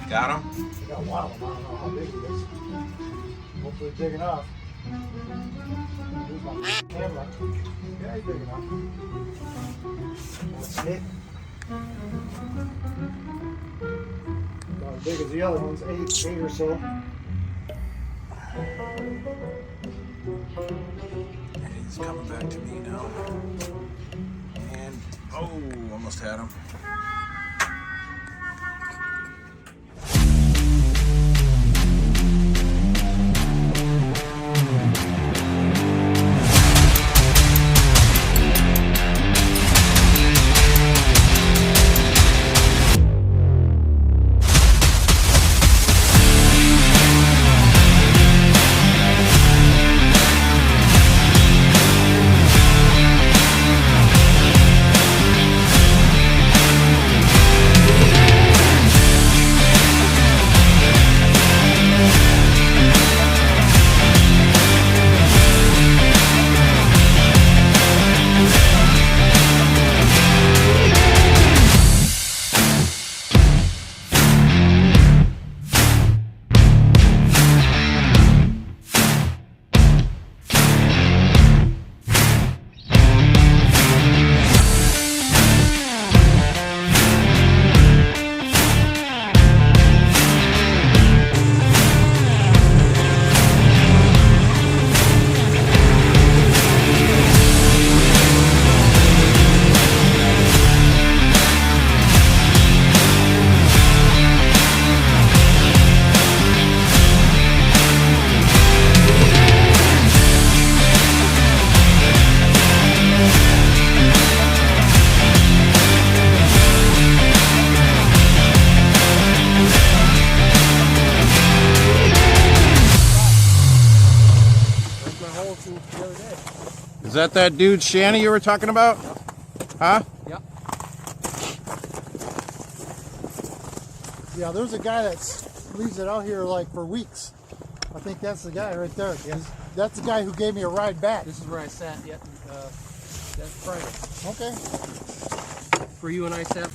Got him? I got one of them. I don't know how big he is. Hopefully big enough. Move my camera. Yeah, he's big enough. That's it. Not as big as the other ones, eight or so. He's coming back to me now. And, oh, almost had him. Is that dude Shanny you were talking about? Huh? Yep. Yeah, there's a guy that leaves it out here like for weeks. I think that's the guy right there. Yes. That's the guy who gave me a ride back. This is where I sat yet. That's Friday. Okay. For you and I sat.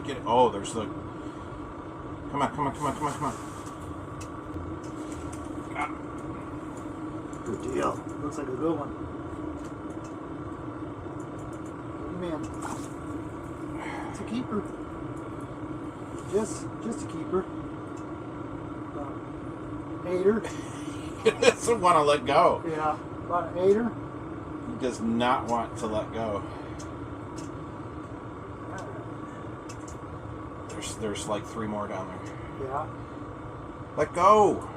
Get it. Oh, there's the... Come on. Good deal. Looks like a good one. Man, it's a keeper. Just a keeper. Aider. He doesn't want to let go. Yeah, about an aider. He does not want to let go. There's like 3 more down there. Yeah. Let go.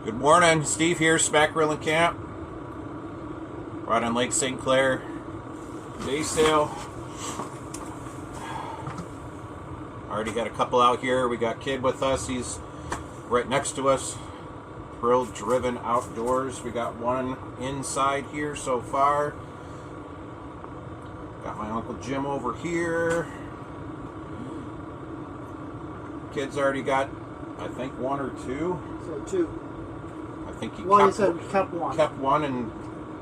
Good morning, Steve here, Smack Grilling Camp. We're out on Lake St. Clair. Day sail. Already got a couple out here. We got Kid with us. He's right next to us. Thrill driven outdoors. We got one inside here so far. Got my Uncle Jim over here. Kid's already got, I think, 1 or 2. So 2. I think he well, kept, he said kept one. Kept one and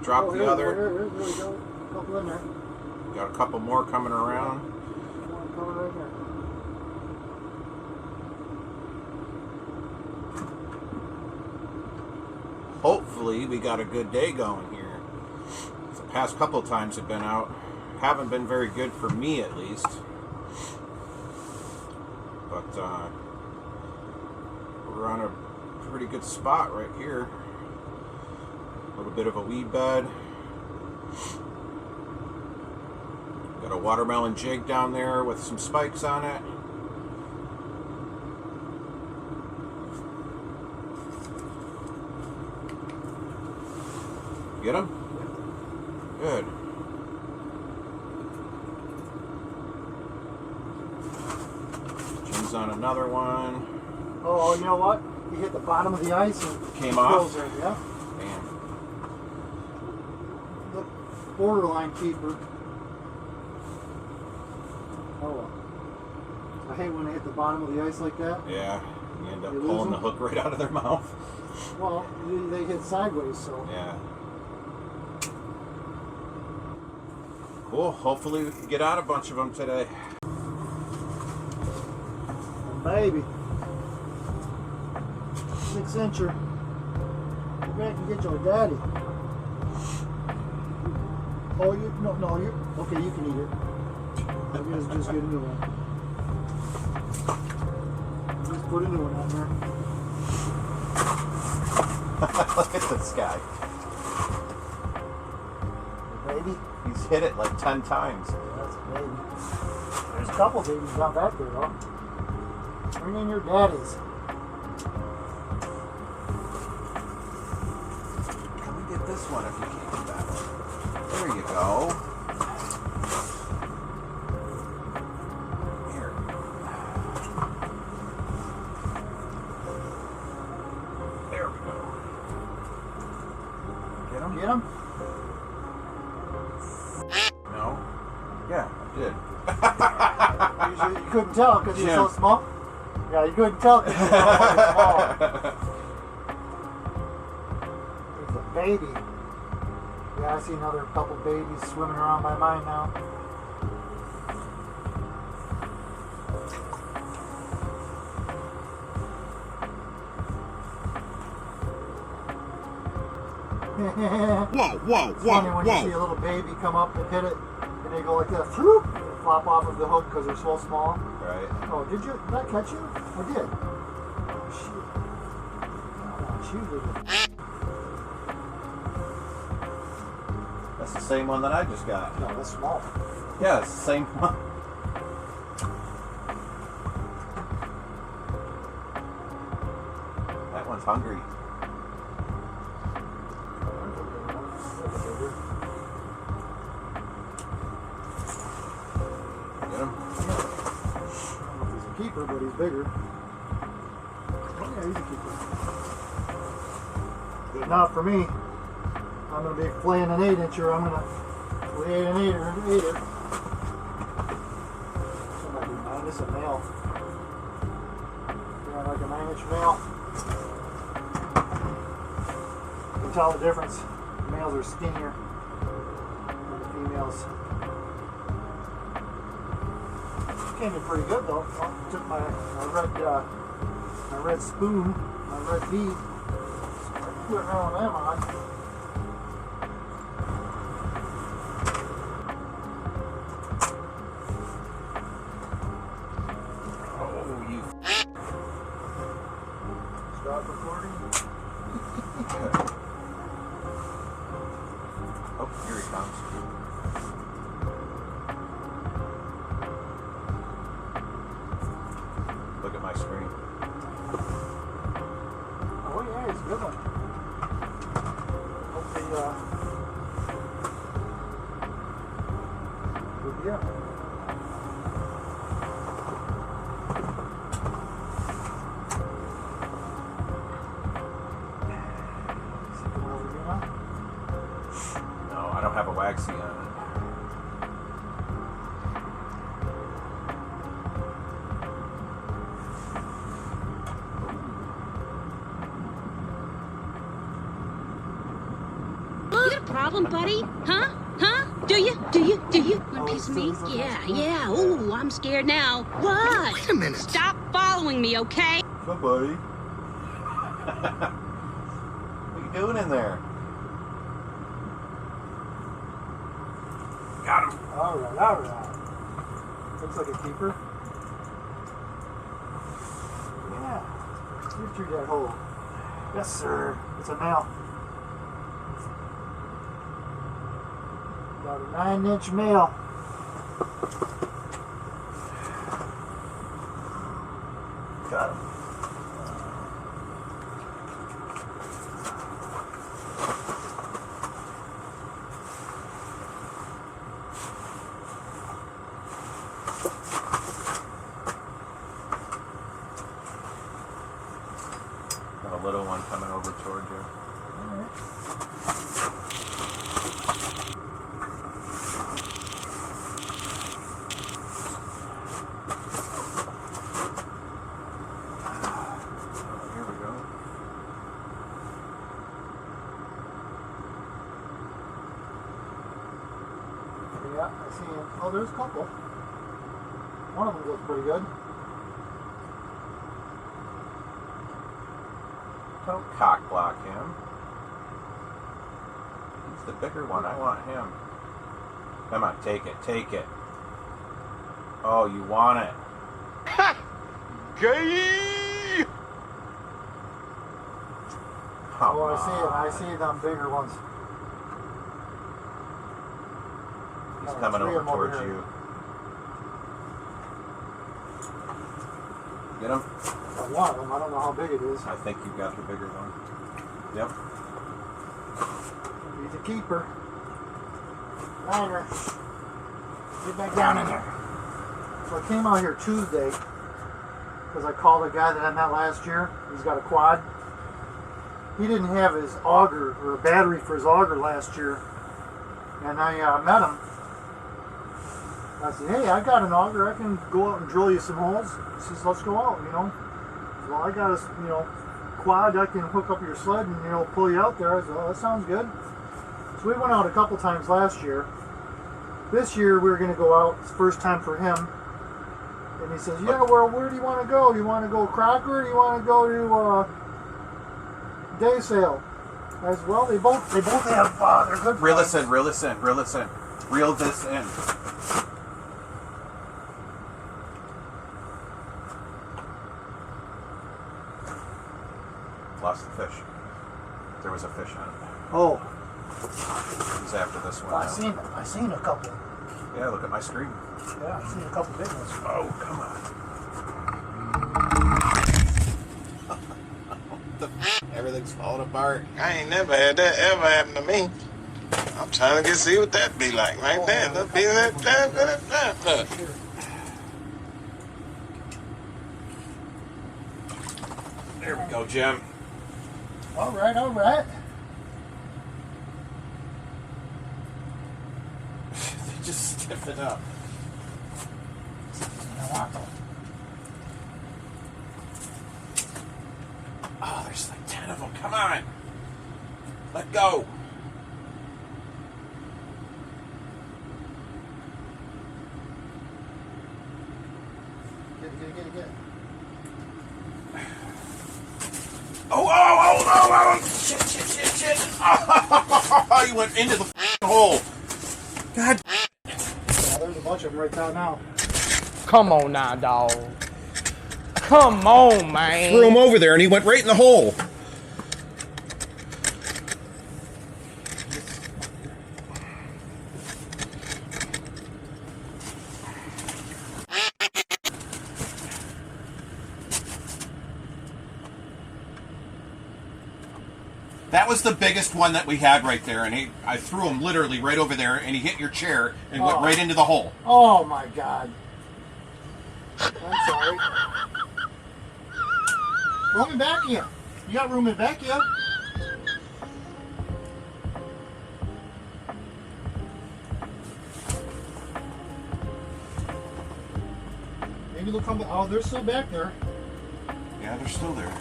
dropped the other. Here we go. A couple in there. Got a couple more coming around. One coming right there. Hopefully we got a good day going here. The past couple times I've been out haven't been very good for me, at least. But we're on a pretty good spot right here. A little bit of a weed bed. a watermelon jig down there with some spikes on it. Get him? Good. Jim's on another one. Oh, you know what? You hit the bottom of the ice and Came off? There, yeah. Damn. The borderline keeper. Oh well. I hate when they hit the bottom of the ice like that. Yeah. You end up You lose pulling the them? hook right out of their mouth. Well, they hit sideways, so. Yeah. Cool. Hopefully we can get out a bunch of them today. Baby. 6-incher. Go back and get your daddy. Oh, you no, you okay? You can eat it. I guess just get a new one. Just put a new one on there. Look at this guy. Baby. He's hit it like 10 times. That's a baby. There's a couple babies down back there, though. Bring in your daddies. Can we get this one if you can't get that one? There you go. Here. There we go. Get him? Get them? No? Yeah, I did. You couldn't tell because he's so Jim. small. Yeah, you couldn't tell because he's so small. It's a baby. Yeah, I see another couple babies swimming around my mind now. Whoa, It's funny when you see a little baby come up and hit it, and they go like this, whoop, and flop off of the hook because they're so small. Right. Oh, did that catch you? I did. Oh, shoot. Oh, shoot, did it? That's the same one that I just got. No, that's small. Yeah, it's the same one. That one's hungry. Get him? I don't know if he's a keeper, but he's bigger. Oh, yeah, he's a keeper. Good enough for me. I'm going to be playing an 8-incher. I'm going to play an 8er. Somebody be mine. This is a male. Yeah, like a 9-inch male. You can tell the difference. The males are skinnier than the females. Came in pretty good though. Took my red spoon, my red bead, put all of them on. Oh, you. Stop recording. Oh, here he comes. Look at my screen. Oh yeah, it's a good one. Hopefully, good deal. No, I don't have a waxy on it. You got a problem, buddy? Huh? Huh? Do you? Want a piece of me? Yeah. Ooh, I'm scared now. What? Wait a minute. Stop following me, okay? What, buddy? What are you doing in there? Got him. Alright. Looks like a keeper. Yeah. You threw that hole. Yes, sir. It's a male. About a 9-inch male. Got him. Got a little one coming over toward you. Yeah, I see him. Oh, there's a couple. One of them looks pretty good. Don't cock block him. He's the bigger one. I want him. Come on, take it. Take it. Oh, you want it. Ha! Gay! Come Oh, I see it. I on. see them bigger ones. He's Oh, coming three over of 'em over towards here. you. Get him? One of them. I don't know how big it is. I think you got the bigger one. Yep. He's a keeper. Liner. Get back down in there. So I came out here Tuesday because I called a guy that I met last year. He's got a quad. He didn't have his auger or a battery for his auger last year. And I met him. I said, hey, I got an auger. I can go out and drill you some holes. He says, let's go out, you know. Well, I got a, you know, quad. I can hook up your sled and, you know, pull you out there. I said, oh, that sounds good. So we went out a couple times last year. This year we were going to go out. It's the first time for him. And he says, yeah, well, where do you want to go? You want to go Crocker or do you want to go to Day Sail? I said, well, they both have, they're good Reel price. this in, reel this in, reel this in. Reel this in. Lost the fish. There was a fish on it. Oh, He's after this one. I now. seen them. I seen a couple. Yeah, look at my screen. Yeah, I seen a couple big ones. Oh, come on. Everything's falling apart. I ain't never had that ever happen to me. I'm trying to see what that be like right there. Look, be that. Look. There we go, Jim. All right, all right. They just stiffen up. I want them. Oh, there's like 10 of them. Come on. Let go. Get it. Oh. Shit. Oh, you went into the f***ing hole. God. Yeah, there's a bunch of them right down now. Come on now, dog. Come on, man. Threw him over there and he went right in the hole. That was the biggest one that we had right there, and I threw him literally right over there, and he hit your chair and went right into the hole. Oh my God. I'm sorry. Room in back of you. You got room in back of you. Maybe they'll come back. Oh, they're still back there. Yeah, they're still there.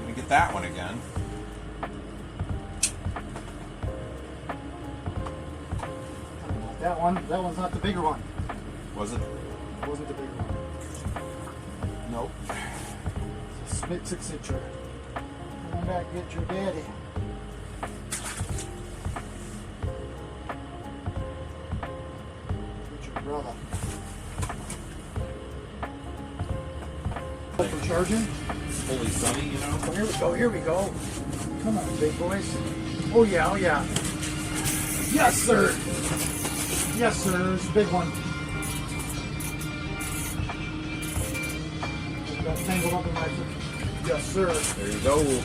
Gonna get that one again. That one's not the bigger one. Was it? It wasn't the bigger one. Nope. It's a split 6-incher. Come back, get your daddy. Get your brother. For charging? Fully sunny, you know? Oh, here we go. Come on, big boys. Oh yeah. Yes, sir. Yes, sir. It's a big one. Got tangled up in my. Yes, sir. There you go.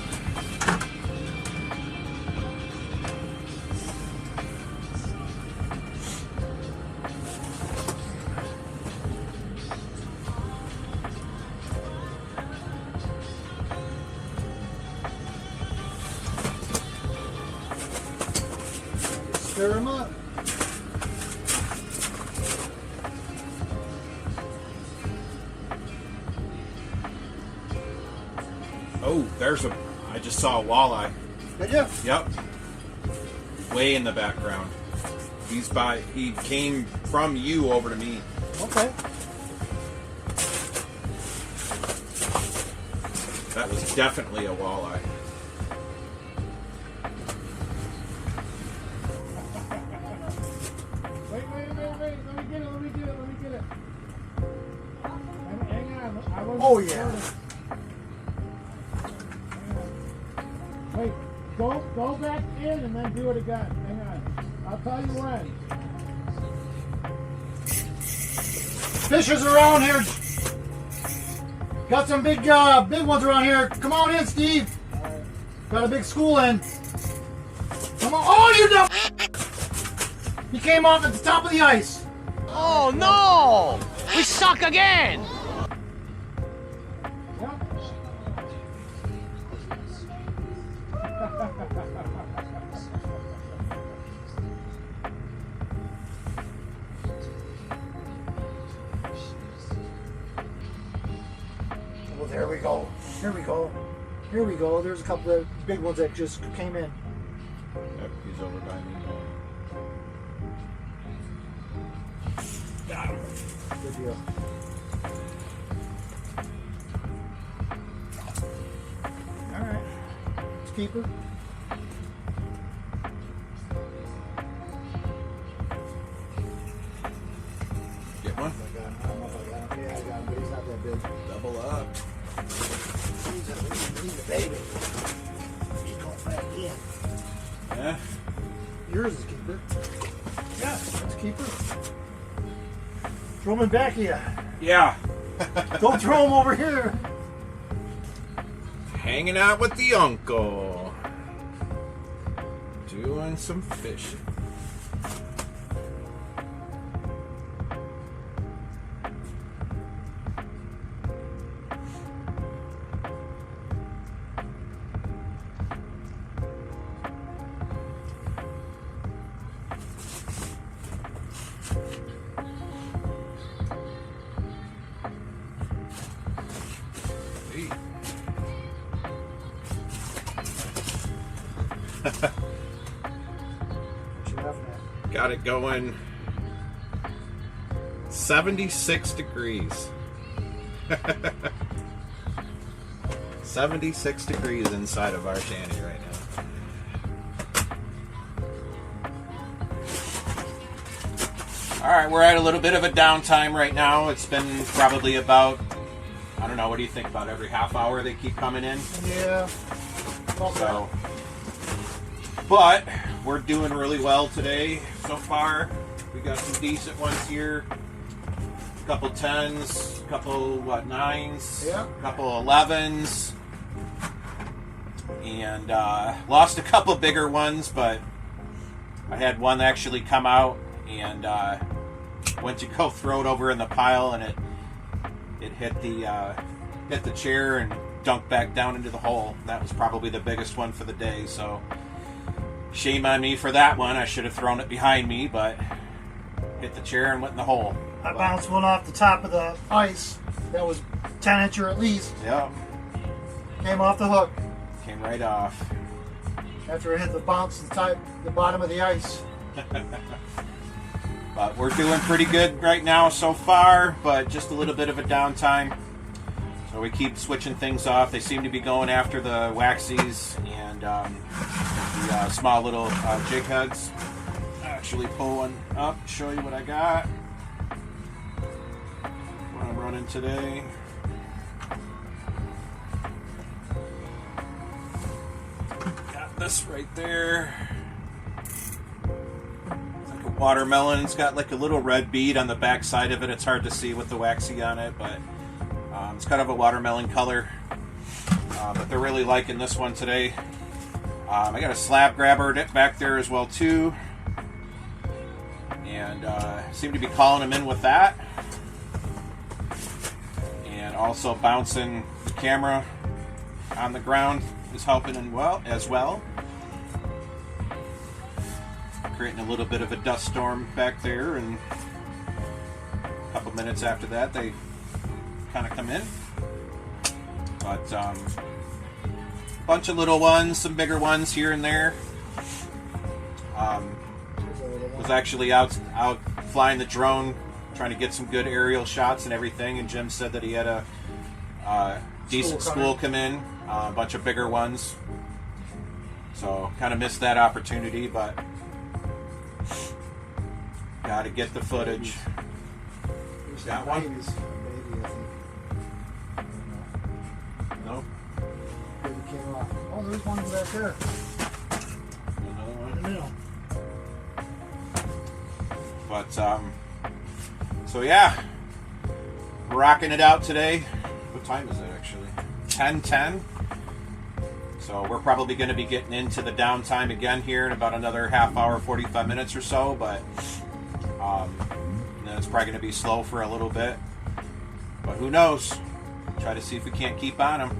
Stir them up. Oh, I just saw a walleye. Did you? Yep. Way in the background. He came from you over to me. Okay. That was definitely a walleye. Wait. Let me get it. Hang on. Oh, yeah. Wait, go back in and then do it again. Hang on. I'll tell you when. Fishers around here. Got some big ones around here. Come on in, Steve. Got a big school in. Come on. Oh, you dumb. He came off at the top of the ice. Oh no! We suck again! Well, there we go. Here we go. There's a couple of big ones that just came in. Yep, he's over by me. Got him. Good deal. All right. Let's keep her. Get one. I got him. Yeah, I got him, but he's not that big. Double up. He's a baby. He's going back in. Yeah. Yours is keeper. Yeah, that's keeper. Throw him in back of you. Yeah. Don't throw him over here. Hanging out with the uncle. Doing some fishing. Got it going 76 degrees. 76 degrees inside of our shanty right now. Alright, we're at a little bit of a downtime right now. It's been probably about, I don't know, what do you think, about every half hour they keep coming in? Yeah. So, but we're doing really well today so far. We got some decent ones here. A couple 10s, a couple 9s, Yeah. a couple 11s, and lost a couple bigger ones, but I had one actually come out and went to go throw it over in the pile, and it hit the chair and dunked back down into the hole. That was probably the biggest one for the day, so shame on me for that one. I should have thrown it behind me, but hit the chair and went in the hole. I bounced one off the top of the ice that was 10 inch or at least. Yep. Came off the hook Came right off. after it hit the bounce the bottom of the ice. But we're doing pretty good right now so far, but just a little bit of a downtime. So we keep switching things off. They seem to be going after the waxies and the small little jig heads. Actually pull one up, show you what I got. What I'm running today. Got this right there. watermelon. It's got like a little red bead on the back side of it. It's hard to see with the waxy on it, but it's kind of a watermelon color. But they're really liking this one today. I got a slab grabber back there as well too, and seem to be calling them in with that, and also bouncing the camera on the ground is helping as well, creating a little bit of a dust storm back there, and a couple minutes after that they kind of come in. But bunch of little ones, some bigger ones here and there. Was actually out flying the drone, trying to get some good aerial shots and everything, and Jim said that he had a decent school come in, a bunch of bigger ones. So kind of missed that opportunity, but got to get the footage. Got one? Babies, I think. Nope. Baby came off. Oh, there's one back there. Another one. In the middle. But so yeah, rocking it out today. What time is it actually? 10:10. So we're probably going to be getting into the downtime again here in about another half hour, 45 minutes or so. But then it's probably going to be slow for a little bit. But who knows? Try to see if we can't keep on them.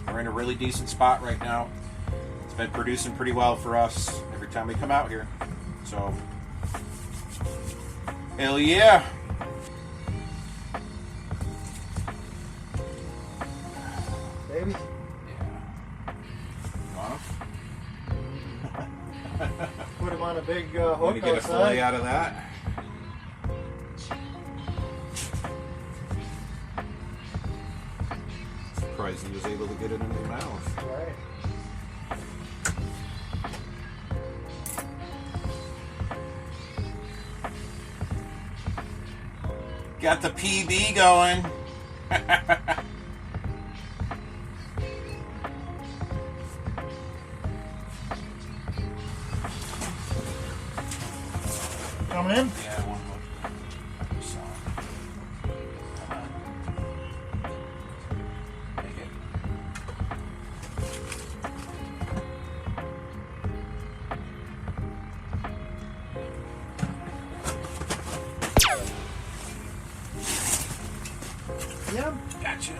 We're in a really decent spot right now. It's been producing pretty well for us every time we come out here. So, hell yeah. Baby? Yeah. Put him on a big Want hook to get a outside. fillet out of that? Surprised he was able to get it in his mouth. Right. Got the PB going. Coming in? Yeah, one more. So, come on. Make it. Yeah. Gotcha.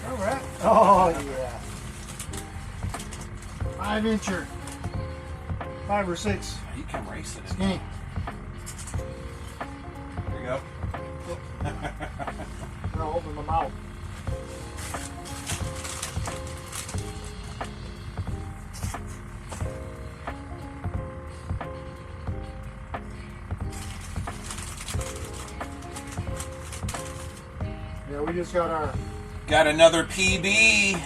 All right. Oh, yeah. 5-incher. 5 or 6. You come racing it. Skinny. There you go. I'm going to open my mouth. Yeah, we just got our... Got another PB.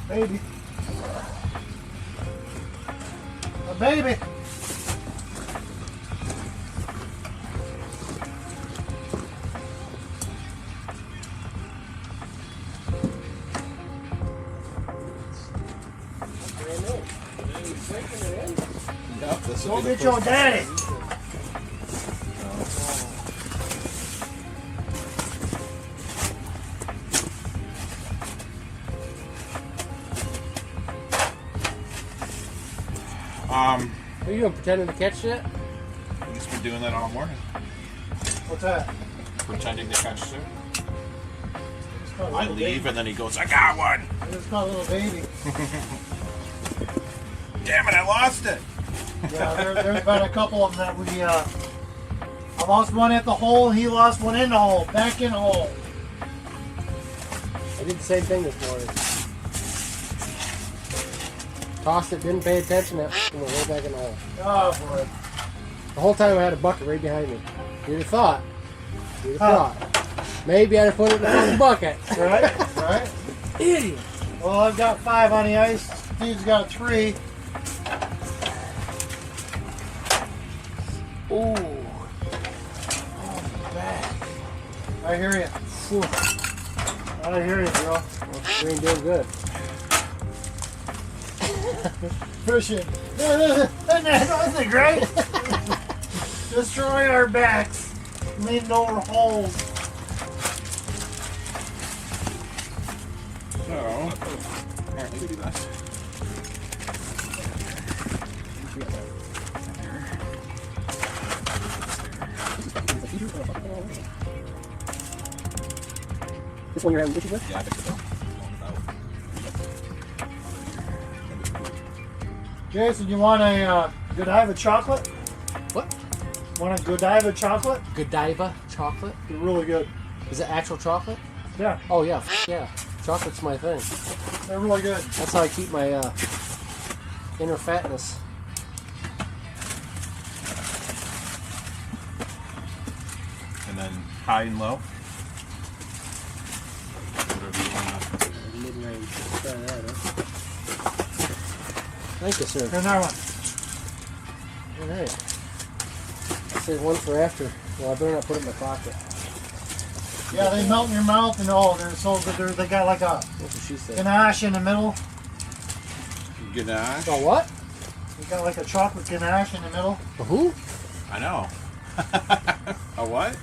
Baby. A baby. Yep, this Go will be the get your first- daddy. Are you pretending to catch it? He's been doing that all morning. What's that? Pretending to catch it. It's called a I little leave baby. and then he goes, I got one. It's called a little baby. Damn it, I lost it. Yeah, there's been a couple of them that we, I lost one at the hole, and he lost one in the hole, back in the hole. I did the same thing this morning. Tossed it, didn't pay attention, and went way back in the hole. Oh, boy. The whole time I had a bucket right behind me. You'd have thought. You'd have thought. Maybe I'd have put it in the fucking bucket. Right? Right? Idiot. Well, I've got 5 on the ice. Steve's got 3. Ooh. I hear you. Whew. I hear you, girl. Well, we ain't doing good. Fishing. Wasn't it great? Destroy our backs. Leave no holes. So, apparently do this. This one you're having issues with? Yeah, I think so. Jason, you want a Godiva chocolate? What? Want a Godiva chocolate? Godiva chocolate? They're really good. Is it actual chocolate? Yeah, Oh yeah, yeah. Chocolate's my thing. they're really good. That's how I keep my inner fatness. And then high and low. Whatever you want. Mid-range. Let's try that, huh? Thank you, sir. And that one. All right. I'll save one for after. Well, I better not put it in my pocket. Yeah, they melt in your mouth and they're so good. They got like a That's what she said. ganache in the middle. Ganache. Oh, what? They got like a chocolate ganache in the middle. A who? I know. A what?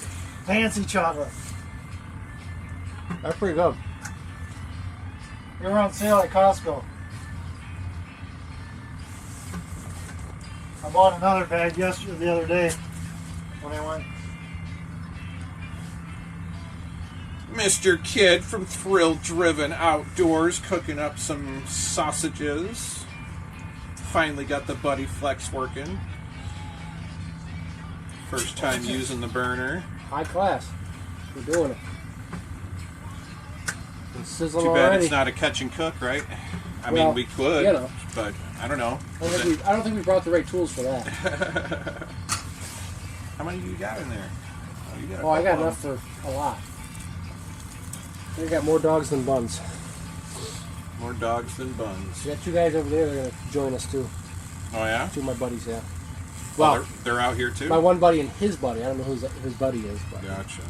Fancy chocolate. That's pretty good. They were on sale at Costco. I bought another bag the other day when I went. Mr. Kid from Thrill Driven Outdoors cooking up some sausages. Finally got the Buddy Flex working. First time using the burner. High class. We're doing it. It's sizzling Too bad already. it's not a catch and cook, right? I Well, mean, we could, you know. but I don't know. I don't think we brought the right tools for that. How many do you got in there? Oh, you got a Oh, I got couple enough for a lot. We got more dogs than buns. More dogs than buns. We got two guys over there that are going to join us too. Oh, yeah? Two of my buddies, yeah. Well, Well, they're out here too? my one buddy and his buddy. I don't know who his buddy is, but Gotcha.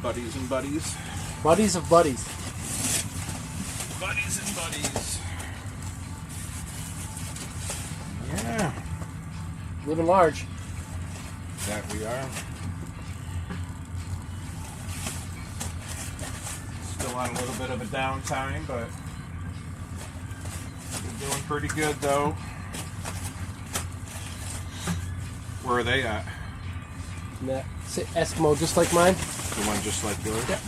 Buddies and buddies. buddies of buddies. Buddies and buddies. Yeah. Living large. That we are. Still on a little bit of a downtime, but we're doing pretty good though. Where are they at? And that Eskimo just like mine. The one just like yours? Yep.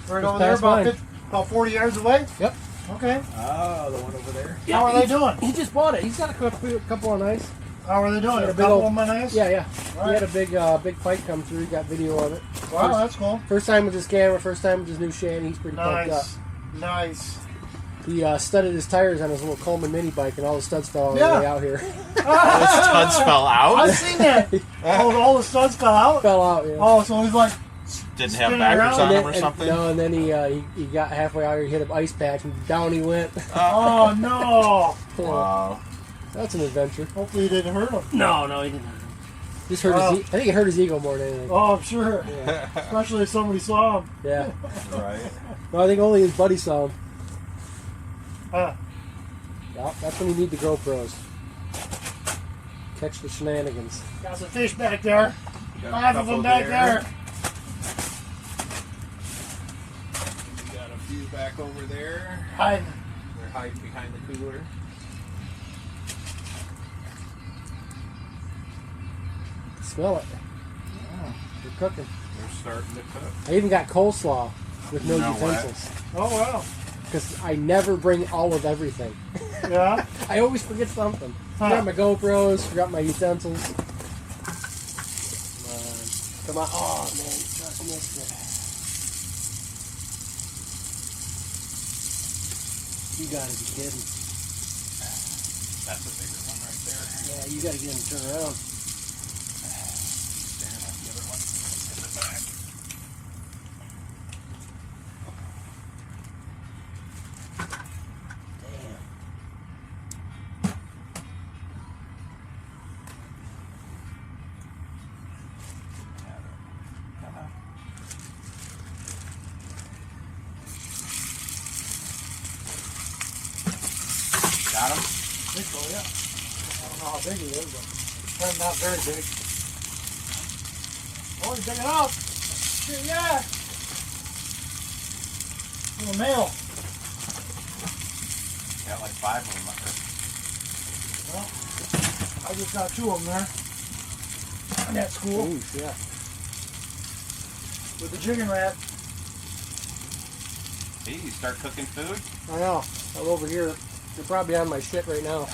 Right Just over there, past mine. about 40 yards away. Yep. Okay. Oh, the one over there? How are they doing? He just bought it. He's got a couple on ice. How are they doing? Got A a big couple old- of them on ice? Yeah, yeah. Right. He had a big fight come through. He got video of it. Wow, that's cool. First time with his camera. First time with his new shanty. He's pretty pumped up. Nice. Nice. He studded his tires on his little Coleman mini bike, and all the studs fell on Yeah. the way out here. The studs fell out? I've seen that. Oh, all the studs fell out? Fell out, yeah. Oh, so he's like, Didn't have Spinning backers around. on them or something? No, and then he got halfway out here, hit an ice patch, and down he went. oh no. Wow. That's an adventure. Hopefully he didn't hurt him. No, he didn't. Just hurt Oh. his. I think it hurt his ego more than anything. Oh, I'm sure. Yeah. Especially if somebody saw him. Yeah. Right. No, I think only his buddy saw him. Huh. Yeah, that's when you need the GoPros. Catch the shenanigans. Got some fish back there. Got a 5 of them couple back there. Got a few back over there. Hiding. They're hiding behind the cooler. Smell it. Yeah, They're cooking. they're starting to cook. I even got coleslaw with no No way. utensils. Oh wow. Because I never bring all of everything. Yeah. I always forget something. Huh. Forgot my GoPros, forgot my utensils. Come on. Oh, man. Just missed it. You gotta be kidding. That's a bigger one right there. Yeah, you gotta get him to turn around. Staring at the other one. It's in the back. Damn. how big he is, but probably not very big. Oh, he's big enough. Shit, yeah. Little male. Got like 5 of them up there. Well, I just got 2 of them there. In that school. Ooh, yeah. With the jigging rat. Hey, you start cooking food? I know. I'm over here. They're probably on my shit right now.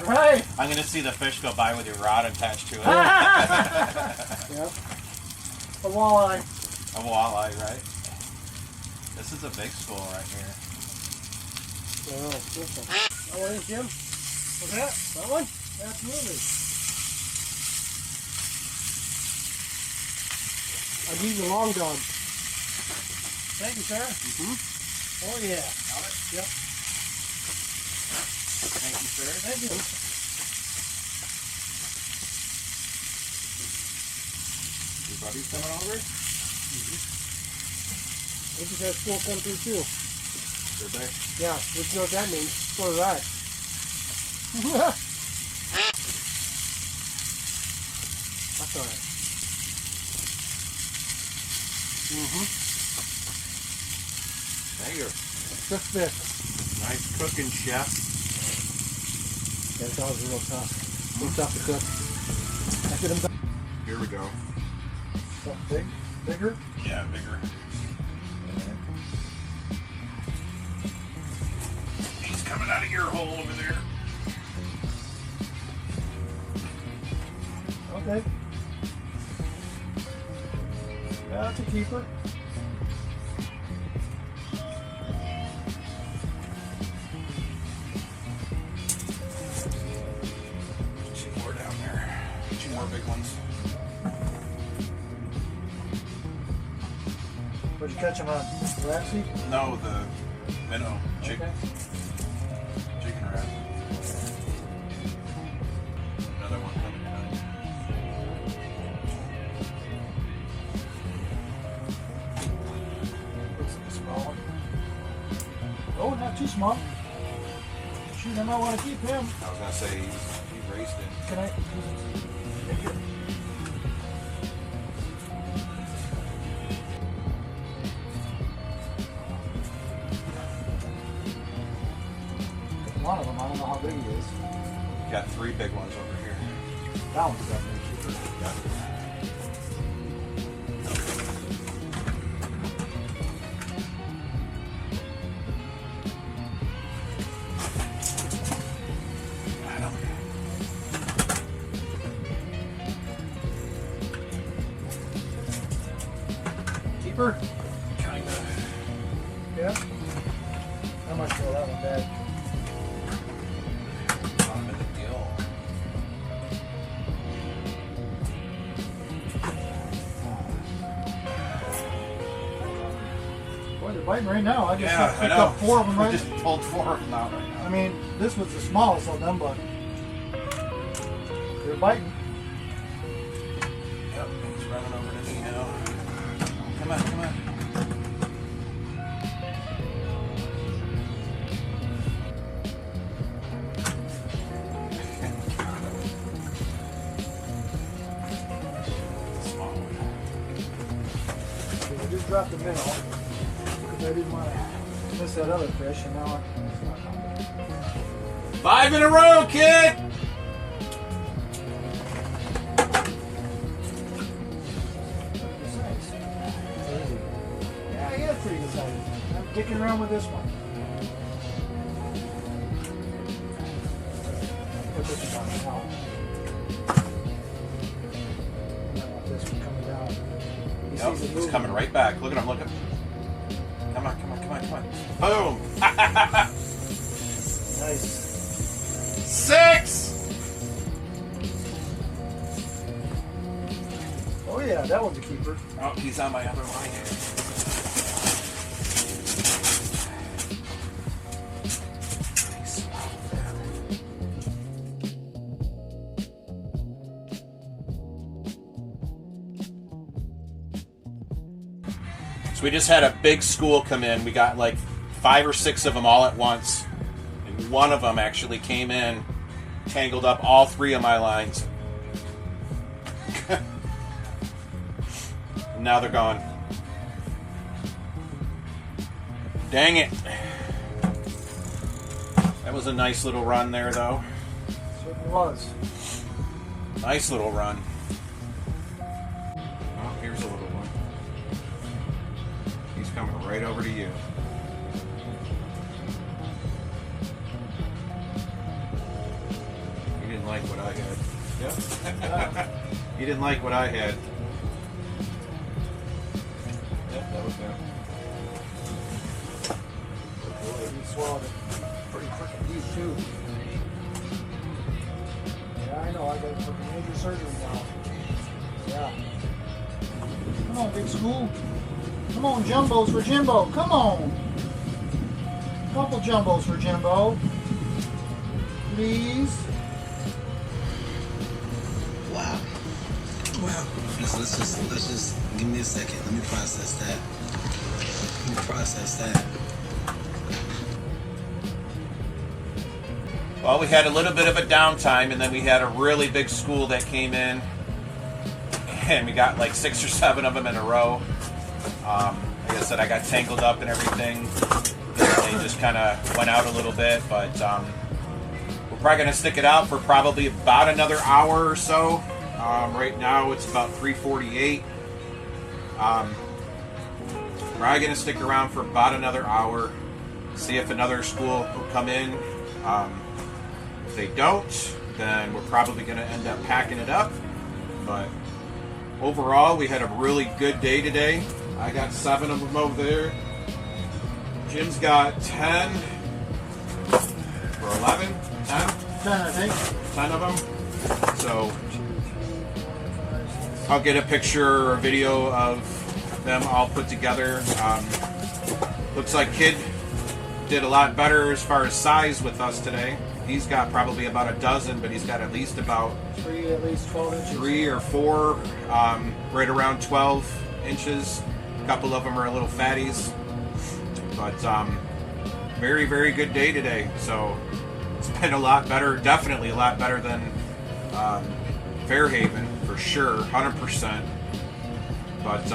Right. I'm going to see the fish go by with your rod attached to it. Yep. A walleye. A walleye, right? This is a big school right here. Oh, this one. That one is, Jim? What's that? That one? Absolutely. I'll give you the long dog. Thank you, sir. Mm-hmm. Oh, yeah. Yep. Thank you, sir. Thank you. Your buddy's coming over? They just had school come through too. Did they? Yeah, which you know what that means. So did I. That's alright. Mm-hmm. There you go. Just this. Nice cooking, chef. Yeah, the dogs are real tough. Real tough to cook. After them Here we go. Something big? Bigger? Yeah, bigger. He's coming out of your hole over there. Okay. Yeah, that's a keeper. Two more down there. 2 more big ones. Where'd you catch him on? Ratsy? No, the minnow. Chicken. Okay. Chicken wrap. Another one coming down. Looks like a small one. Oh, not too small. Shoot, I might want to keep him. I was gonna say he raced it. Can I? Thank you. One of them, I don't know how big he is. Got 3 big ones over here. That one's definitely cheaper. Keeper? Kinda. Yeah. I might throw that one back. Bottom of the gill. Boy, they're biting right now. I just Yeah, I picked know. up 4 of them We right. just pulled 4 of them out right now. I mean, this was the smallest of them, but they're biting. Yep, he's running over to me now. Come on, come on. Small one. I just dropped the minnow because I didn't want to miss that other fish, and now it's not coming. 5 in a row, kid! Yeah, he is pretty good size. I'm kicking around with this one. Put this one on now. I want this one coming down. He Nope, sees it he's moving. coming right back. Look at him, look at him. Come on, come on, come on, come on. Boom! Nice. 6! Oh yeah, that one's a keeper. Oh, he's on my other line. So we just had a big school come in. We got like 5 or 6 of them all at once. And one of them actually came in tangled up all 3 of my lines. Now they're gone. Dang it. That was a nice little run there, though. It was. Nice little run. Oh, here's a little one. He's coming right over to you. You didn't like what I had. Yeah. You didn't like what I had. Yep, that was good. He swallowed it pretty freaking deep too. Yeah, I know. I got freaking major surgery now. Yeah. Come on, big school. Come on, jumbos for Jimbo. Come on. Couple jumbos for Jimbo. Please. Wow. Well, let's just give me a second. Let me process that. Well, we had a little bit of a downtime, and then we had a really big school that came in, and we got like 6 or 7 of them in a row. Like I said, I got tangled up and everything. They just kind of went out a little bit, but we're probably going to stick it out for probably about another hour or so. Right now it's about 3:48. Probably going to stick around for about another hour, see if another school will come in. If they don't, then we're probably going to end up packing it up. But overall, we had a really good day today. I got 7 of them over there. Jim's got 10 or 11, 10? 10, I think. 10 of them. So I'll get a picture or a video of them all put together. Looks like Kid did a lot better as far as size with us today. He's got probably about a dozen, but he's got at least about 3, at least 12 inches. 3 or 4, right around 12 inches. A couple of them are a little fatties, but very, very good day today. So it's been a lot better, definitely a lot better than Fairhaven for sure, 100%. But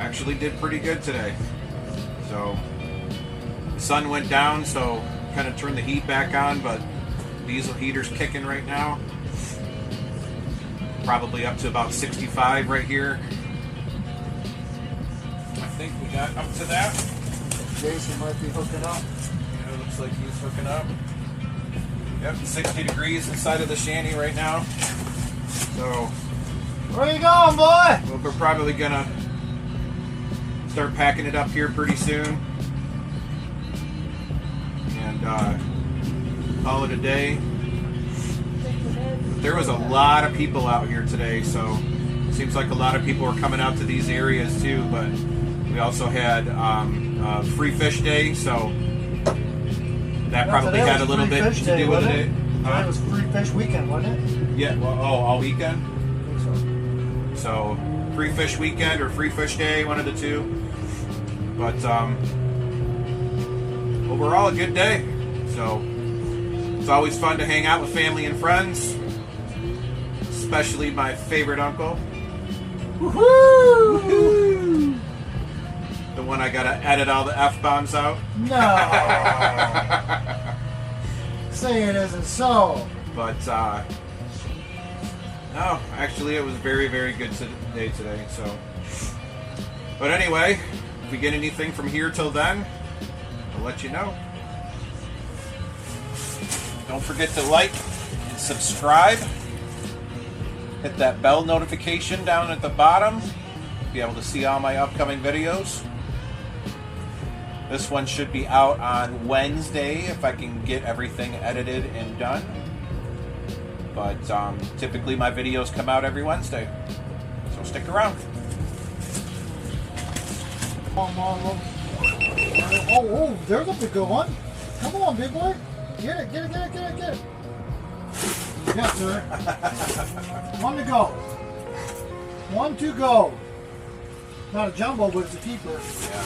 actually did pretty good today. So the sun went down, so kind of turned the heat back on, but diesel heater's kicking right now. Probably up to about 65 right here. I think we got up to that. Jason might be hooking up. Yeah, it looks like he's hooking up. Yep, 60 degrees inside of the shanty right now. So Where you going, boy? well, we're probably gonna start packing it up here pretty soon. And call it a day. There was a lot of people out here today, so it seems like a lot of people are coming out to these areas too, but we also had free fish day, so that probably had a little bit to do with it. It was free fish weekend, wasn't it? Yeah, well, all weekend? I think so. So free fish weekend or free fish day, one of the two. But overall, a good day. So it's always fun to hang out with family and friends, especially my favorite uncle. Woohoo! The one I gotta edit all the F-bombs out. No. Say it isn't so. But no, actually it was very, very good day today. So, but anyway, if we get anything from here till then, I'll let you know. Don't forget to like and subscribe. Hit that bell notification down at the bottom to be able to see all my upcoming videos. This one should be out on Wednesday if I can get everything edited and done. But typically my videos come out every Wednesday. So stick around. Oh, there's a big good one. Come on, big boy. Get it. Yes, sir. 1 to go. 1 to go. Not a jumbo, but it's a keeper. Yeah.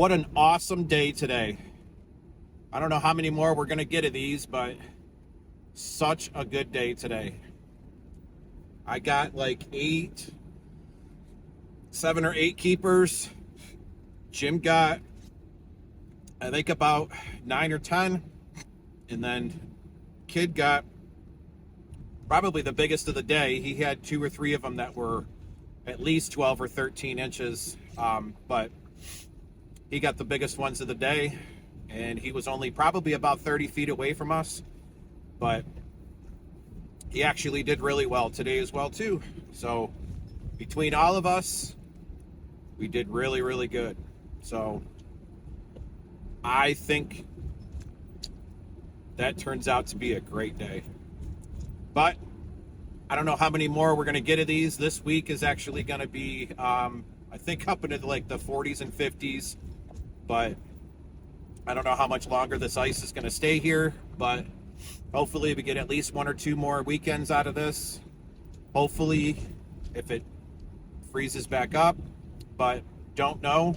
What an awesome day today. I don't know how many more we're going to get of these, but such a good day today. I got like 7 or 8 keepers. Jim got, I think, about 9 or 10. And then Kid got probably the biggest of the day. He had 2 or 3 of them that were at least 12 or 13 inches. But he got the biggest ones of the day. And he was only probably about 30 feet away from us. But he actually did really well today as well, too. So between all of us, we did really, really good. So I think that turns out to be a great day. But I don't know how many more we're going to get of these. This week is actually going to be, I think, up into like the 40s and 50s. But I don't know how much longer this ice is going to stay here. But hopefully we get at least 1 or 2 more weekends out of this. Hopefully, if it freezes back up. But don't know.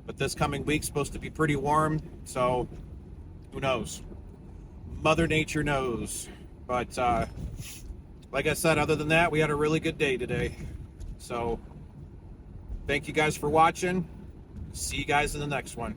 But this coming week's supposed to be pretty warm. So who knows? Mother Nature knows. But like I said, other than that, we had a really good day today. So thank you guys for watching. See you guys in the next one.